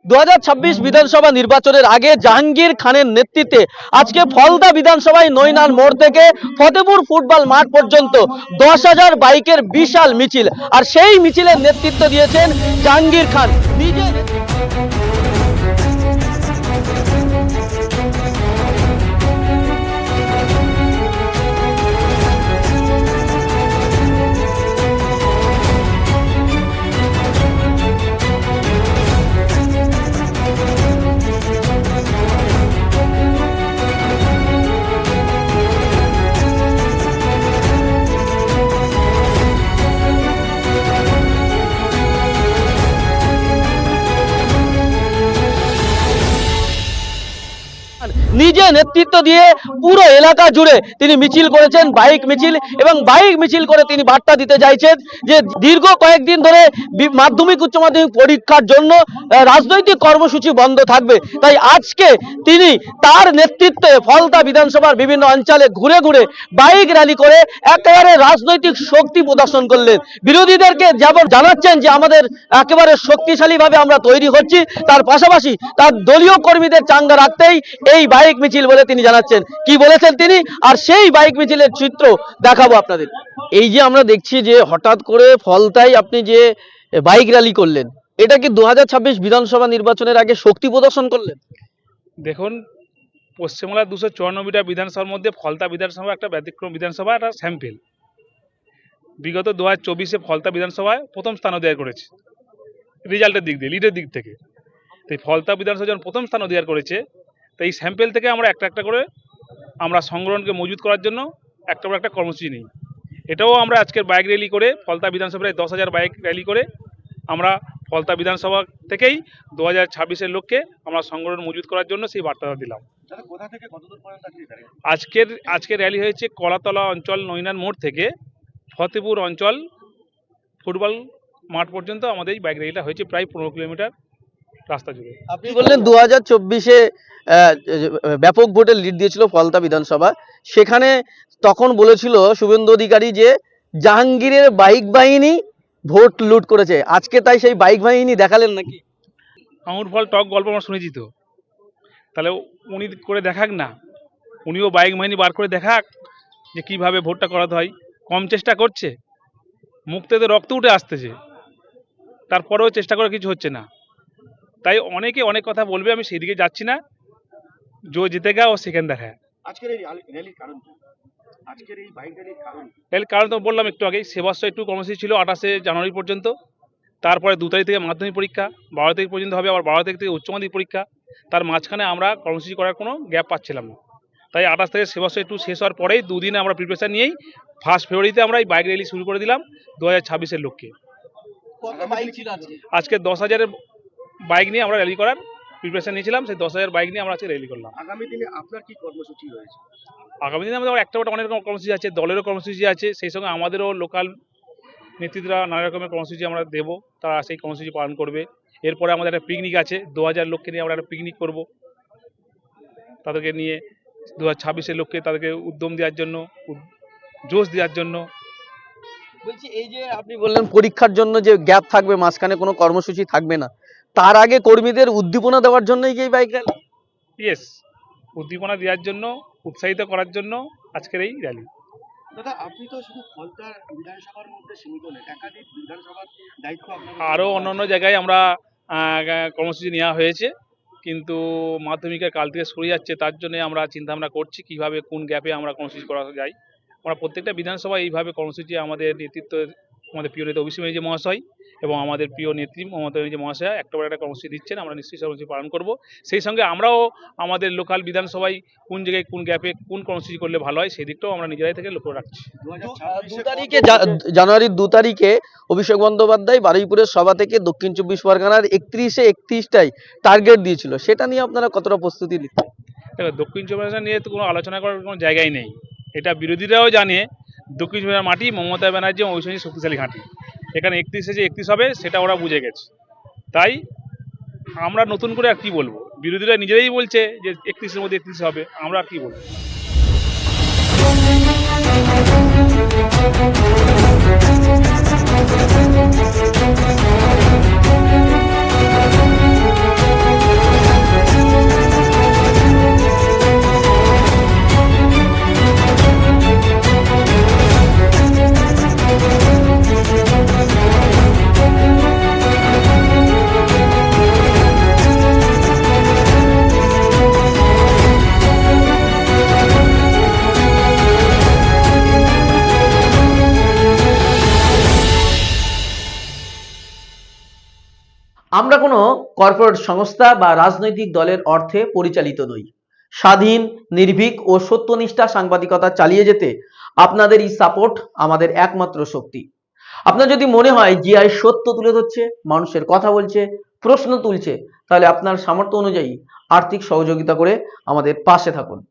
2026 বিধানসভা নির্বাচনের আগে জাহাঙ্গীর খানের নেতৃত্বে আজকে ফলতা বিধানসভায় নৈনান মোড় থেকে ফতেপুর ফুটবল মাঠ পর্যন্ত 10,000 বাইকের বিশাল মিছিল, আর সেই মিছিলের নেতৃত্ব দিয়েছেন জাহাঙ্গীর খান নিজে। নিজে নেতৃত্ব দিয়ে পুরো এলাকা জুড়ে তিনি মিছিল করেছেন, বাইক মিছিল, এবং বাইক মিছিল করে তিনি বার্তা দিতে চাইছেন যে দীর্ঘ কয়েকদিন ধরে মাধ্যমিক উচ্চ মাধ্যমিক পরীক্ষার জন্য রাজনৈতিক কর্মসূচি বন্ধ থাকবে, তাই আজকে তিনি তার নেতৃত্বে ফলতা বিধানসভার বিভিন্ন অঞ্চলে ঘুরে ঘুরে বাইক র্যালি করে একেবারে রাজনৈতিক শক্তি প্রদর্শন করলেন। বিরোধীদেরকে যেমন জানাচ্ছেন যে আমাদের একেবারে শক্তিশালীভাবে আমরা তৈরি হচ্ছি, তার পাশাপাশি তার দলীয় কর্মীদের চাঙ্গা রাখতেই এই বাইক মিছিল বলে তিনি জানাচ্ছেন। কি বলেছেন তিনি, আর সেই বাইক মিছিলের চিত্র দেখাবো আপনাদের। এই যে আমরা দেখছি যে হঠাৎ করে ফলতায় আপনি যে বাইক র্যালি করলেন, এটা কি 2026 বিধানসভা নির্বাচনের আগে শক্তি প্রদর্শন করলেন? দেখুন, পশ্চিমবাংলার 294টা বিধানসভার মধ্যে ফলতা বিধানসভা একটা ব্যতিক্রম বিধানসভা, একটা স্যাম্পেল। বিগত 2024-এ ফলতা বিধানসভায় প্রথম স্থান অধিকার করেছে রেজাল্টের দিক দিয়ে, লিডের দিক থেকে। তাই ফলতা বিধানসভা যখন প্রথম স্থান অধিকার করেছে, তাই এই স্যাম্পেল থেকে আমরা একটা করে আমরা সংগ্রহণকে মজুত করার জন্য একটা করে একটা কর্মসূচি নিই। এটাও আমরা আজকের বাইক র্যালি করে ফলতা বিধানসভায় 10,000 বাইক র্যালি করে আমরা ফলতা বিধানসভা থেকেই 2026-এর লক্ষ্যে আমরা সংগ্রহণ মজুত করার জন্য সেই বার্তাটা দিলাম। আজকের র্যালি হয়েছে কলাতলা অঞ্চল নৈনান মোড় থেকে ফতেপুর অঞ্চল ফুটবল মাঠ পর্যন্ত আমাদের এই বাইক র্যালিটা হয়েছে, প্রায় 15 কিলোমিটার রাস্তা জুড়ে। আপনি বললেন 2024-এ ব্যাপক ভোটের লিড দিয়েছিল ফলতা বিধানসভা, সেখানে তখন বলেছিল শুভেন্দু অধিকারী যে জাহাঙ্গীরের বাইক বাহিনী ভোট লুট করেছে, আজকে তাই সেই বাইক বাহিনী দেখালেন নাকি? আঙুর ফল টক গল্প আমরা শুনেছি, তো তাহলে উনি করে দেখাক না, উনিও বাইক বাহিনী বার করে দেখাক যে কিভাবে ভোটটা করাতে হয়। কম চেষ্টা করছে, মুখ থেকে রক্ত উঠে আসতেছে, তারপরেও চেষ্টা করে কিছু হচ্ছে না। তাই অনেকে অনেক কথা বলবে, আমি সেই দিকে যাচ্ছি না। যে জিতেগা ও সেকেন্ড দেখায়। র্যালির কারণ তো বললাম একটু আগেই, সেবাশ্রয় একটু কর্মসূচি ছিল 28শে জানুয়ারি পর্যন্ত, তারপরে 2 তারিখ থেকে মাধ্যমিক পরীক্ষা, 12 তারিখ পর্যন্ত হবে, আবার 12 তারিখ থেকে উচ্চ মাধ্যমিক পরীক্ষা। তার মাঝখানে আমরা কর্মসূচি করার কোনো গ্যাপ পাচ্ছিলাম না। তাই 28 থেকে সেবাশ্রয় একটু শেষ হওয়ার পরেই 2 দিনে আমরা প্রিপারেশন নিয়েই 1 ফেব্রুয়ারিতে আমরা এই বাইক র্যালি শুরু করে দিলাম 2026-এর লক্ষ্যে। আজকে 10,000 বাইক নিয়ে আমরা র্যালি করার প্রিপারেশন নিয়েছিলাম, সেই 10,000 বাইক নিয়ে আমরা আজকে র্যালি করলাম। আগামী দিনে আপনার কি কর্মসূচি রয়েছে? আগামী দিনে আমাদের একটা অনেক রকম কর্মসূচি আছে, দলেরও কর্মসূচি আছে, সেই সঙ্গে আমাদেরও লোকাল নেতৃত্বরা নানা রকমের কর্মসূচি আমরা দেবো, তারা সেই কর্মসূচি পালন করবে। এরপরে আমাদের একটা পিকনিক আছে, 2000 লোককে নিয়ে আমরা একটা পিকনিক করব, তাদেরকে নিয়ে 2026-এর লক্ষ্যে তাদেরকে উদ্যম দেওয়ার জন্য, জোশ দেওয়ার জন্য। বলছি, এই যে আপনি বললেন পরীক্ষার জন্য যে গ্যাপ থাকবে, মাঝখানে কোনো কর্মসূচি থাকবে না, তার আগে কর্মীদের উদ্দীপনা দেওয়ার জন্যই কি এই বাইক র্যালি? ইয়েস, উদ্দীপনা দেওয়ার জন্য, উৎসাহিত করার জন্য আজকের এই র্যালি। দাদা, আপনি তো শুধু ফলতা বিধানসভার মধ্যে সীমিত নেই, একাধিক বিধানসভার দায়িত্ব আপনার। আরও অন্যান্য জায়গায় আমরা কর্মসূচি নেওয়া হয়েছে, কিন্তু মাধ্যমিকের কাল থেকে সরে যাচ্ছে, তার জন্য আমরা চিন্তাভাবনা করছি কীভাবে কোন গ্যাপে আমরা কর্মসূচি করা যায়। আমরা প্রত্যেকটা বিধানসভায় এইভাবে কর্মসূচি আমাদের নেতৃত্ব, আমাদের প্রিয় নেতা অভিষেক ব্যানার্জি মহাশয় এবং আমাদের প্রিয় নেত্রী মমতা ব্যানার্জি মহাশয় একটা কর্মসূচি দিচ্ছেন, আমরা নিশ্চয়ই কর্মসূচি পালন করব। সেই সঙ্গে আমরাও আমাদের লোকাল বিধানসভায় কোন জায়গায় কোন গ্যাপে কোন কর্মসূচি করলে ভালো হয় সেই দিকটাও আমরা নিজেরাই থেকে লক্ষ্য রাখছি। জানুয়ারির 2 তারিখে অভিষেক বন্দ্যোপাধ্যায় বারুইপুরের সভা থেকে দক্ষিণ 24 পরগনার 31টাই টার্গেট দিয়েছিল, সেটা নিয়ে আপনারা কতটা প্রস্তুতি নিচ্ছেন? দেখো, দক্ষিণ 24 পরগনা নিয়ে তো কোনো আলোচনা করার কোনো জায়গাই নেই, এটা বিরোধীরাও জানে। দক্ষিণ 24 পরগনার মাটি মমতা ব্যানার্জি এবং অভিষেক শক্তিশালী ঘাঁটি, এখানে 31-এ যে 31 হবে সেটা ওরা বুঝে গেছে। তাই আমরা নতুন করে আর কি বলবো, বিরোধীরা নিজেরাই বলছে যে 31-এর মধ্যে 31 হবে, আমরা আর কি বলবো। আমরা কোনো কর্পোরেট সংস্থা বা রাজনৈতিক দলের অর্থে পরিচালিত নই। স্বাধীন, নির্ভীক ও সত্যনিষ্ঠা সাংবাদিকতা চালিয়ে যেতে আপনাদের এই সাপোর্ট আমাদের একমাত্র শক্তি। আপনার যদি মনে হয় জিআই সত্য তুলে ধরছে, মানুষের কথা বলছে, প্রশ্ন তুলছে, তাহলে আপনার সামর্থ্য অনুযায়ী আর্থিক সহযোগিতা করে আমাদের পাশে থাকুন।